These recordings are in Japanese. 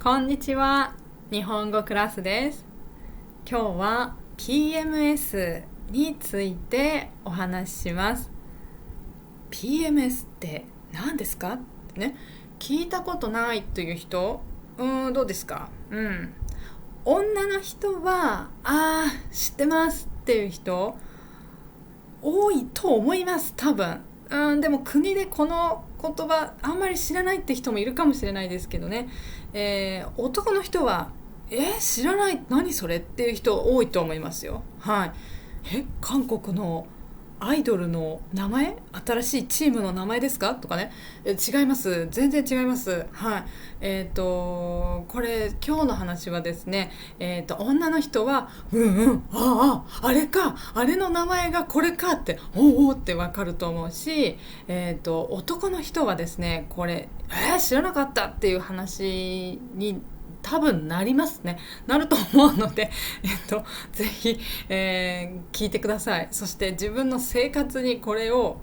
こんにちは。日本語クラスです。今日は PMS についてお話しします。PMS って何ですかってね、聞いたことないという人、どうですか？女の人は、知ってますっていう人、多いと思います、多分。でも国でこの言葉あんまり知らないって人もいるかもしれないですけどね、男の人は知らない何それっていう人多いと思いますよ。はい。韓国のアイドルの名前、新しいチームの名前ですかとかね。違います、全然違います。はい。これ今日の話はですね、女の人はあれか、あれの名前がこれかっておってわかると思うし、男の人はですね、これ知らなかったっていう話に多分なりますね。なると思うので、ぜひ、聞いてください。そして自分の生活にこれを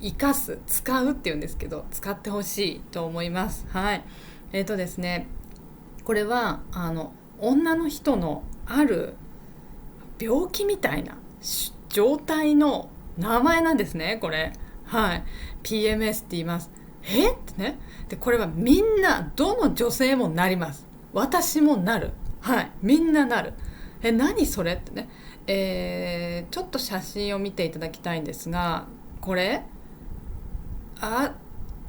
生かす、使うっていうんですけど、使ってほしいと思います。はい。ですね、これは女の人のある病気みたいな状態の名前なんですね、これ。はい。PMS って言います。ってね。で、これはみんな、どの女性もなります。私もなる。はい。みんななる。何それってね。ちょっと写真を見ていただきたいんですが、これ、あ、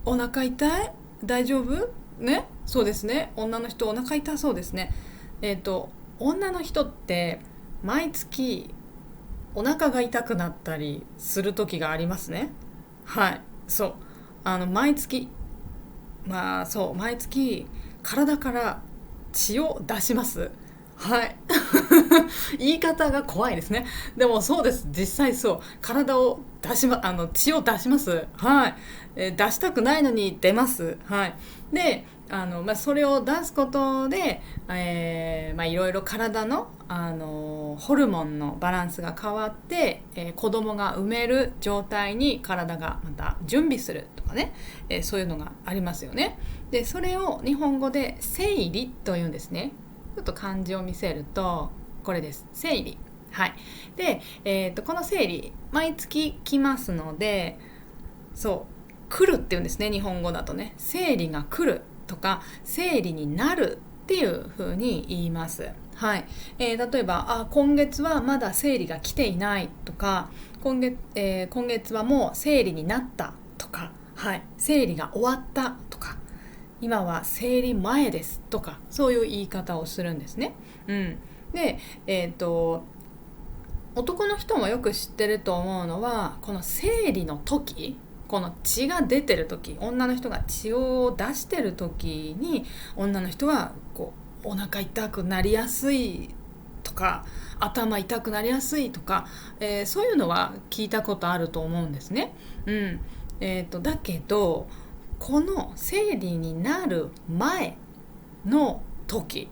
お腹痛い？大丈夫？ね。そうですね。女の人お腹痛そうですね。女の人って毎月お腹が痛くなったりする時がありますね。はい。そう。毎月、毎月体から血を出します。はい。言い方が怖いですね。でもそうです。実際そう。体を出しま、血を出します。はい。出したくないのに出ます。はい。で、それを出すことで、いろいろ体の、ホルモンのバランスが変わって、子供が産める状態に体がまた準備するとかね、そういうのがありますよね。で、それを日本語で生理というんですね。ちょっと漢字を見せるとこれです。生理。はい。で、この生理毎月来ますので、そう来るって言うんですね、日本語だとね。生理が来るとか生理になるっていう風に言います。はい。例えば今月はまだ生理が来ていないとか、今月はもう生理になったとか、はい、生理が終わったとか、今は生理前ですとか、そういう言い方をするんですね。で、男の人もよく知ってると思うのは、この生理の時、この血が出てる時、女の人が血を出してる時に、女の人はこうお腹痛くなりやすいとか、頭痛くなりやすいとか、そういうのは聞いたことあると思うんですね。だけど、この生理になる前の時、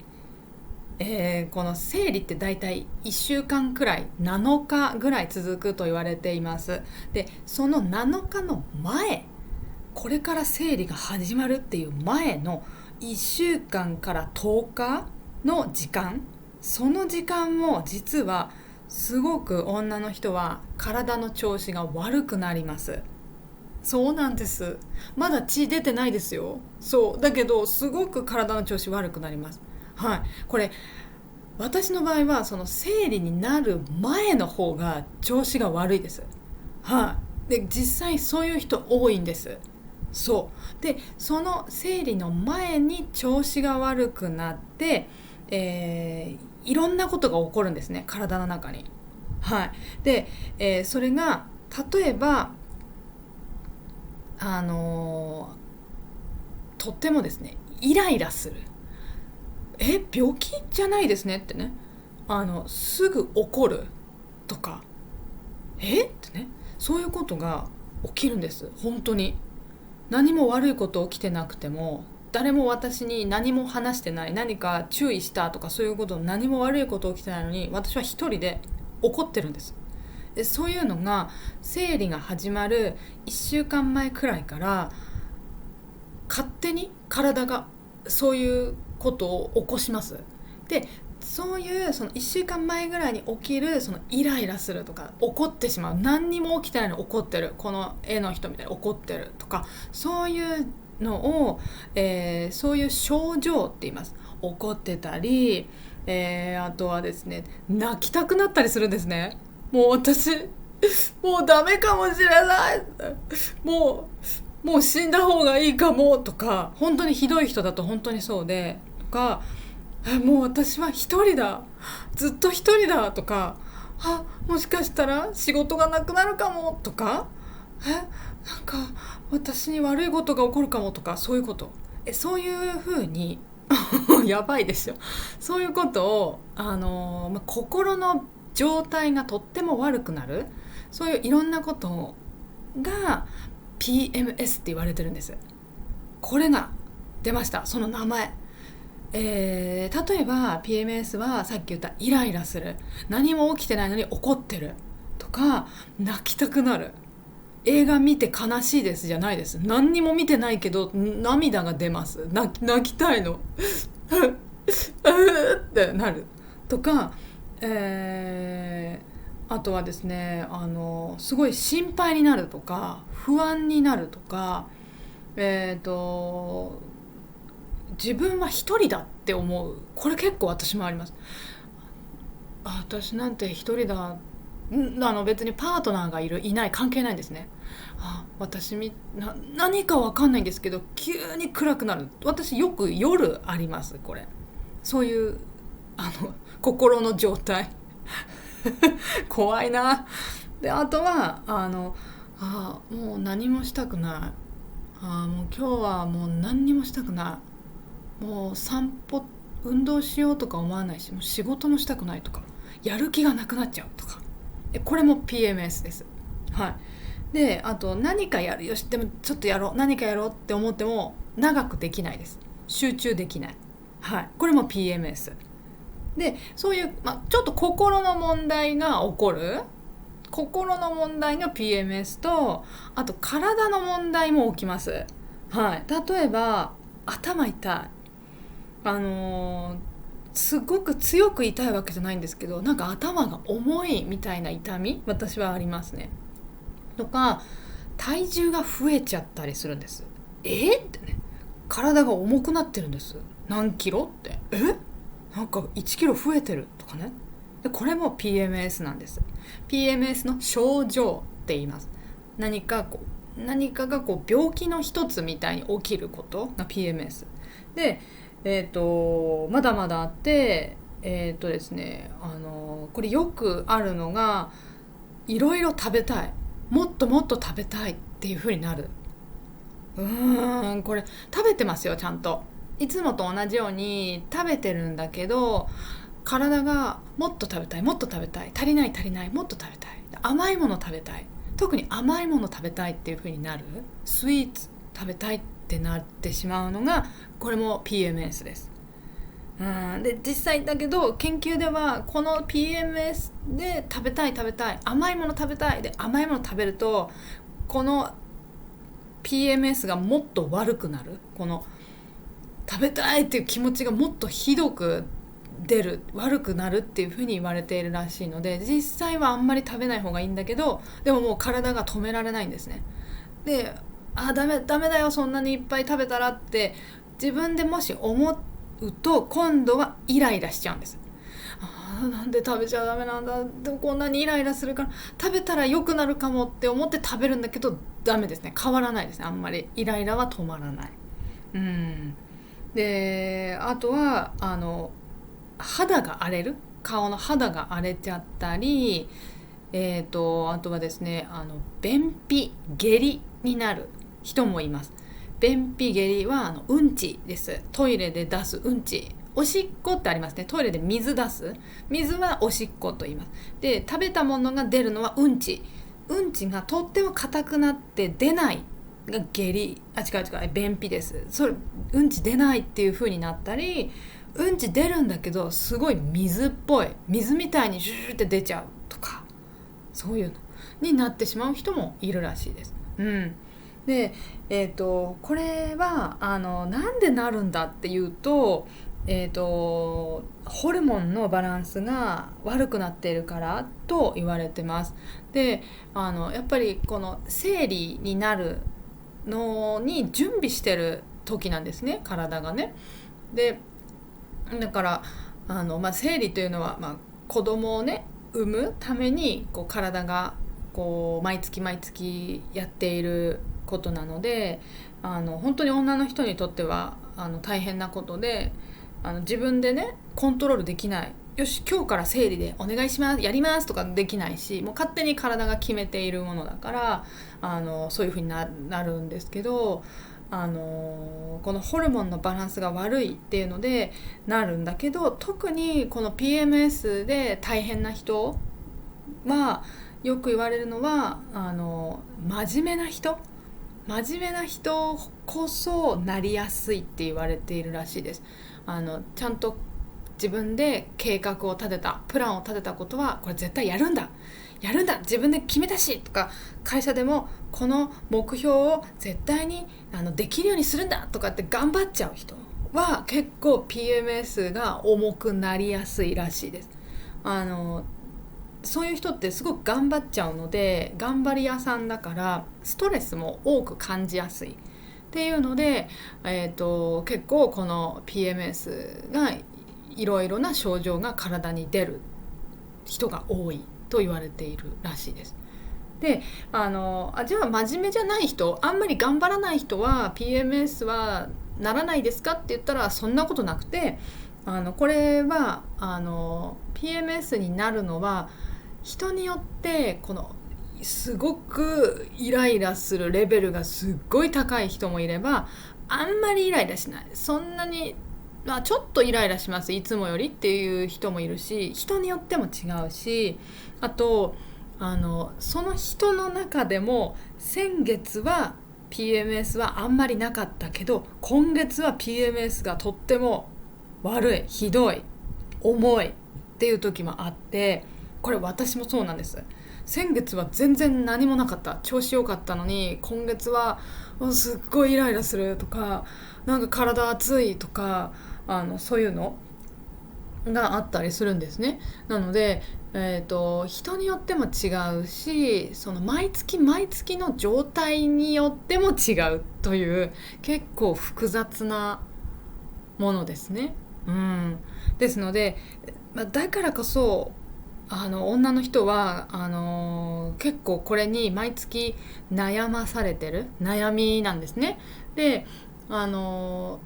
この生理ってだいたい1週間くらい、7日ぐらい続くと言われています。で、その7日の前、これから生理が始まるっていう前の1週間から10日の時間、その時間も実はすごく女の人は体の調子が悪くなります。そうなんです。まだ血出てないですよ。そう。だけど、すごく体の調子悪くなります。はい。これ、私の場合は、その生理になる前の方が調子が悪いです。はい。で、実際そういう人多いんです。そう。で、その生理の前に調子が悪くなって、いろんなことが起こるんですね。体の中に。はい。で、それが、例えば、あのとってもですね、イライラする。病気じゃないですねってね。すぐ怒るとか、ってね。そういうことが起きるんです。本当に。何も悪いこと起きてなくても、誰も私に何も話してない、何か注意したとか、そういうこと、何も悪いこと起きてないのに、私は一人で怒ってるんです。で、そういうのが生理が始まる1週間前くらいから勝手に体がそういうことを起こします。でそういうその1週間前ぐらいに起きるそのイライラするとか怒ってしまう、何にも起きてないのに怒ってる、この絵の人みたいに怒ってるとか、そういうのを、そういう症状って言います。怒ってたり、あとはですね、泣きたくなったりするんですね。もう私もうダメかもしれない、もう死んだ方がいいかもとか、本当にひどい人だと本当にそうでとか、もう私は一人だ、ずっと一人だとか、もしかしたら仕事がなくなるかもとか、なんか私に悪いことが起こるかもとか、そういうこと、そういう風にやばいですよ。そういうことを、心の状態がとっても悪くなる、そういういろんなことが PMS って言われてるんです。これが出ました、その名前。例えば PMS はさっき言ったイライラする、何も起きてないのに怒ってるとか、泣きたくなる、映画見て悲しいですじゃないです。何にも見てないけど涙が出ます、泣きたいのってなるとか、あとはですね、すごい心配になるとか不安になるとか、自分は一人だって思う。これ結構私もあります。私なんて一人だ、別にパートナーがいるいない関係ないんですね。何かわかんないんですけど急に暗くなる。私よく夜あります、これ。そういう心の状態怖いな。であとはもう何もしたくない、もう今日はもう何にもしたくない、もう散歩運動しようとか思わないし、もう仕事もしたくないとか、やる気がなくなっちゃうとか、これも PMS です。はい。であと何かやる、よしでもちょっとやろう、何かやろうって思っても長くできないです。集中できない。はい、これも PMS で、そういう、ちょっと心の問題が起こる、心の問題が PMS と、あと体の問題も起きます。はい、例えば頭痛い、すごく強く痛いわけじゃないんですけど、なんか頭が重いみたいな痛み、私はありますね。とか体重が増えちゃったりするんです。ってね、体が重くなってるんです。何キロって、なんか1キロ増えてるとかね。でこれも PMS なんです。 PMS の症状って言います。何かが病気の一つみたいに起きることが PMS で、まだまだあって、ですね、これよくあるのが、いろいろ食べたい、もっともっと食べたいっていう風になる。これ食べてますよ、ちゃんと。いつもと同じように食べてるんだけど、体がもっと食べたい、もっと食べたい、足りない足りない、もっと食べたい、甘いもの食べたい、特に甘いもの食べたいっていう風になる、スイーツ食べたいってなってしまうのが、これも PMS です。で実際だけど研究では、この PMS で食べたい甘いもの食べたいで甘いもの食べると、この PMS がもっと悪くなる、この食べたいっていう気持ちがもっとひどく出る、悪くなるっていうふうに言われているらしいので、実際はあんまり食べない方がいいんだけど、でももう体が止められないんですね。でダメだよ、そんなにいっぱい食べたらって自分でもし思うと、今度はイライラしちゃうんです。なんで食べちゃダメなんだ、でもこんなにイライラするから食べたら良くなるかもって思って食べるんだけど、ダメですね、変わらないですね、あんまりイライラは止まらない。であとは肌が荒れる、顔の肌が荒れちゃったり、あとはですね、便秘下痢になる人もいます。便秘下痢はうんちです。トイレで出すうんち、おしっこってありますね。トイレで水出す、水はおしっこと言います。で食べたものが出るのはうんちがとっても硬くなって出ないが下痢、違う便秘です。それうんち出ないっていう風になったり、うんち出るんだけどすごい水っぽい、水みたいにジューって出ちゃうとか、そういうのになってしまう人もいるらしいです。で、これはなんでなるんだっていうと、ホルモンのバランスが悪くなっているからと言われてます。で、やっぱりこの生理になるのに準備してる時なんですね、体がね。で、だから生理というのは、子供をね産むためにこう体がこう毎月毎月やっていることなので、本当に女の人にとっては大変なことで、自分でねコントロールできない。よし今日から生理でお願いしますやりますとかできないし、もう勝手に体が決めているものだから、そういう風になるんですけど、このホルモンのバランスが悪いっていうのでなるんだけど、特にこの PMS で大変な人は、よく言われるのは真面目な人こそなりやすいって言われているらしいです。ちゃんと自分で計画を立てたプランを立てたことはこれ絶対やるんだ自分で決めたしとか、会社でもこの目標を絶対にできるようにするんだとかって頑張っちゃう人は結構 PMS が重くなりやすいらしいです。そういう人ってすごく頑張っちゃうので、頑張り屋さんだからストレスも多く感じやすいっていうので、結構この PMS がいろいろな症状が体に出る人が多いと言われているらしいです。で、じゃあ真面目じゃない人、あんまり頑張らない人は PMS はならないですかって言ったら、そんなことなくて、これはPMS になるのは人によって、このすごくイライラするレベルがすっごい高い人もいれば、あんまりイライラしない、そんなに、ちょっとイライラしますいつもよりっていう人もいるし、人によっても違うし、あとその人の中でも先月は PMS はあんまりなかったけど、今月は PMS がとっても悪い、ひどい、重いっていう時もあって、これ私もそうなんです。先月は全然何もなかった、調子良かったのに、今月はすっごいイライラするとか、なんか体熱いとか、そういうのがあったりするんですね。なので、人によっても違うし、その毎月毎月の状態によっても違うという、結構複雑なものですね。ですので、だからこそ女の人は結構これに毎月悩まされてる悩みなんですね。で、こ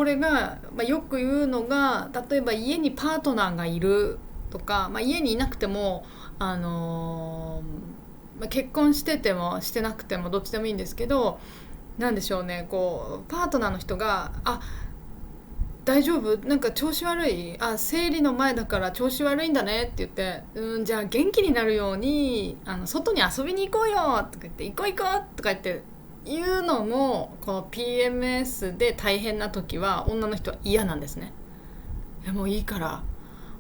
れが、よく言うのが、例えば家にパートナーがいるとか、家にいなくても、結婚しててもしてなくてもどっちでもいいんですけど、なんでしょうね、こうパートナーの人が大丈夫なんか調子悪い、生理の前だから調子悪いんだねって言って、じゃあ元気になるように外に遊びに行こうよとか言って、行こう行こうとか言って言うのも、この PMS で大変な時は女の人は嫌なんですね。もういいから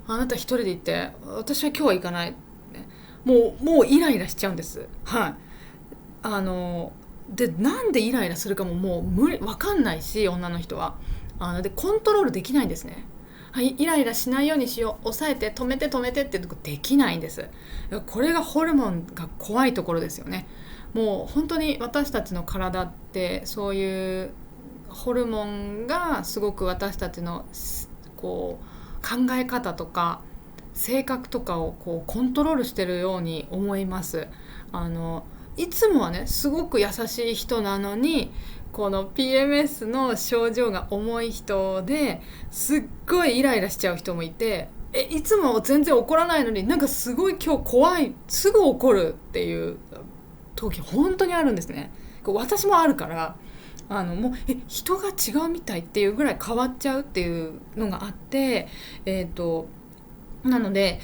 あなた一人で行って、私は今日は行かない、もうイライラしちゃうんです。はい。で、なんでイライラするかももう分かんないし、女の人はでコントロールできないんですね。はい、イライラしないようにしよう、抑えて止めて止めてってとこできないんです。これがホルモンが怖いところですよね。もう本当に私たちの体ってそういうホルモンがすごく私たちのこう考え方とか性格とかをこうコントロールしてるように思います。いつもはねすごく優しい人なのに、この PMS の症状が重い人ですっごいイライラしちゃう人もいて、いつも全然怒らないのになんかすごい今日怖い、すぐ怒るっていう時本当にあるんですね。私もあるから、もう人が違うみたいっていうぐらい変わっちゃうっていうのがあって、なので、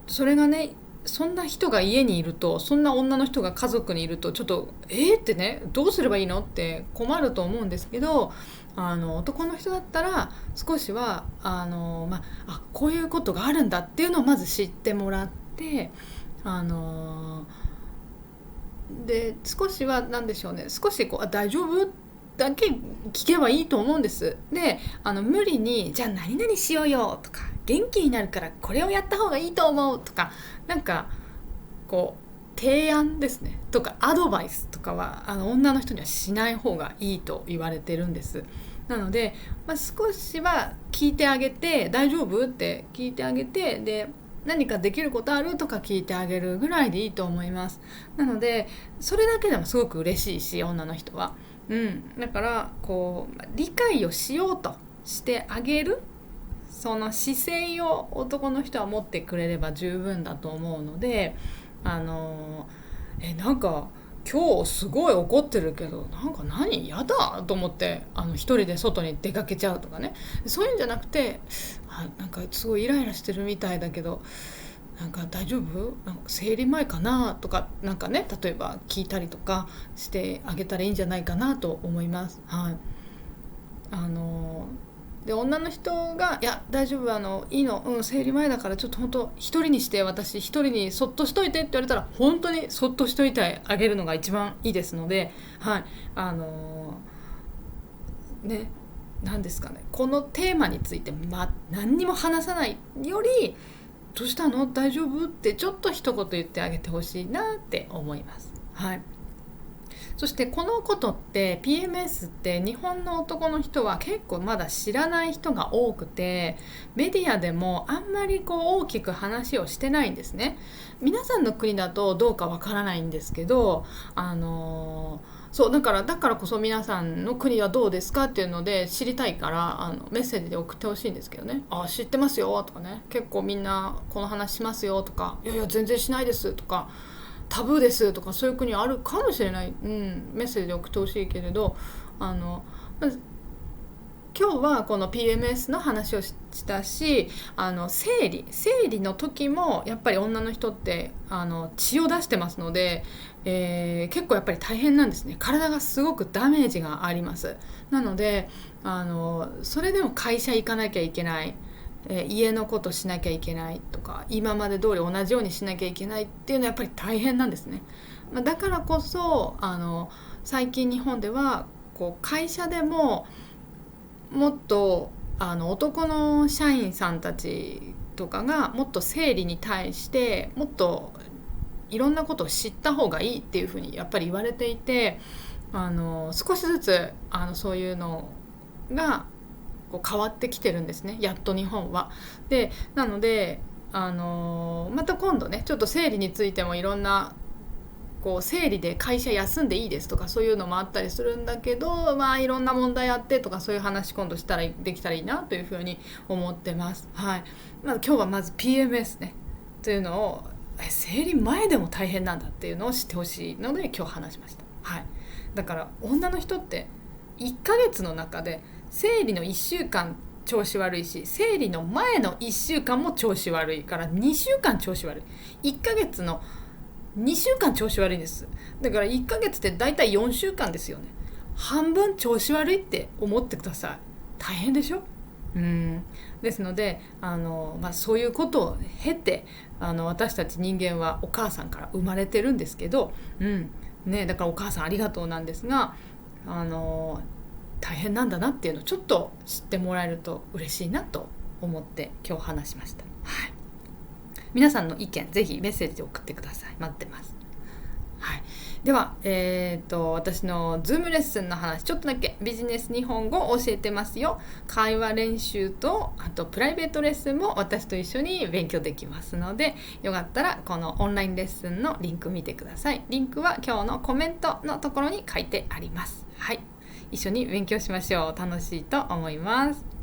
それがね、そんな人が家にいると、そんな女の人が家族にいると、ちょっとってね、どうすればいいのって困ると思うんですけど、男の人だったら少しはこういうことがあるんだっていうのをまず知ってもらって、で少しは何でしょうね、少し大丈夫だけ聞けばいいと思うんです。で無理にじゃあ何々しようよとか、元気になるからこれをやった方がいいと思うとか、なんか提案ですねとかアドバイスとかは女の人にはしない方がいいと言われてるんです。なので、少しは聞いてあげて、大丈夫って聞いてあげて、で何かできることあるとか聞いてあげるぐらいでいいと思います。なのでそれだけでもすごく嬉しいし、女の人は、だから理解をしようとしてあげる、その姿勢を男の人は持ってくれれば十分だと思うので、なんか今日すごい怒ってるけど、なんか何やだと思って一人で外に出かけちゃうとかね、そういうんじゃなくて、なんかすごいイライラしてるみたいだけど、なんか大丈夫？なんか生理前かなとか、なんかね、例えば聞いたりとかしてあげたらいいんじゃないかなと思います。はい。で女の人が「いや大丈夫、いいの、生理前だからちょっと本当一人にして、私一人にそっとしといて」って言われたら、本当にそっとしといてあげるのが一番いいですので、はい。ね、何ですかね、このテーマについて、何にも話さないより「どうしたの？大丈夫？」ってちょっと一言言ってあげてほしいなって思います。はい。そしてこのことって PMS って日本の男の人は結構まだ知らない人が多くて、メディアでもあんまり大きく話をしてないんですね。皆さんの国だとどうかわからないんですけど、そうだからこそ皆さんの国はどうですかっていうので知りたいから、メッセージで送ってほしいんですけどね。知ってますよとかね、結構みんなこの話しますよとか、いやいや全然しないですとか、タブーですとか、そういう国あるかもしれない、メッセージで送ってほしいけれど、今日はこの PMS の話をしたし、生理の時もやっぱり女の人って血を出してますので、結構やっぱり大変なんですね。体がすごくダメージがあります。なのでそれでも会社行かなきゃいけない、家のことしなきゃいけないとか、今まで通り同じようにしなきゃいけないっていうのはやっぱり大変なんですね。だからこそ最近日本では会社でももっと男の社員さんたちとかがもっと生理に対してもっといろんなことを知った方がいいっていうふうにやっぱり言われていて、少しずつそういうのが変わってきてるんですね、やっと日本は。でなのでまた今度ね、ちょっと生理についてもいろんな生理で会社休んでいいですとか、そういうのもあったりするんだけど、いろんな問題あってとか、そういう話今度できたらいいなというふうに思ってます。はい。今日はまず PMS ねというのを、生理前でも大変なんだっていうのを知ってほしいので今日話しました。はい。だから女の人って1ヶ月の中で生理の1週間調子悪いし、生理の前の1週間も調子悪いから2週間調子悪い、1ヶ月の2週間調子悪いです。だから1ヶ月ってだいたい4週間ですよね。半分調子悪いって思ってください。大変でしょ。ですのでそういうことを経て私たち人間はお母さんから生まれてるんですけど、だからお母さんありがとうなんですが、大変なんだなっていうのをちょっと知ってもらえると嬉しいなと思って今日話しました。はい。皆さんの意見ぜひメッセージで送ってください。待ってます。はい。では、私のズームレッスンの話、ちょっとだけビジネス日本語を教えてますよ。会話練習とあとプライベートレッスンも私と一緒に勉強できますので、よかったらこのオンラインレッスンのリンク見てください。リンクは今日のコメントのところに書いてあります。はい。一緒に勉強しましょう。楽しいと思います。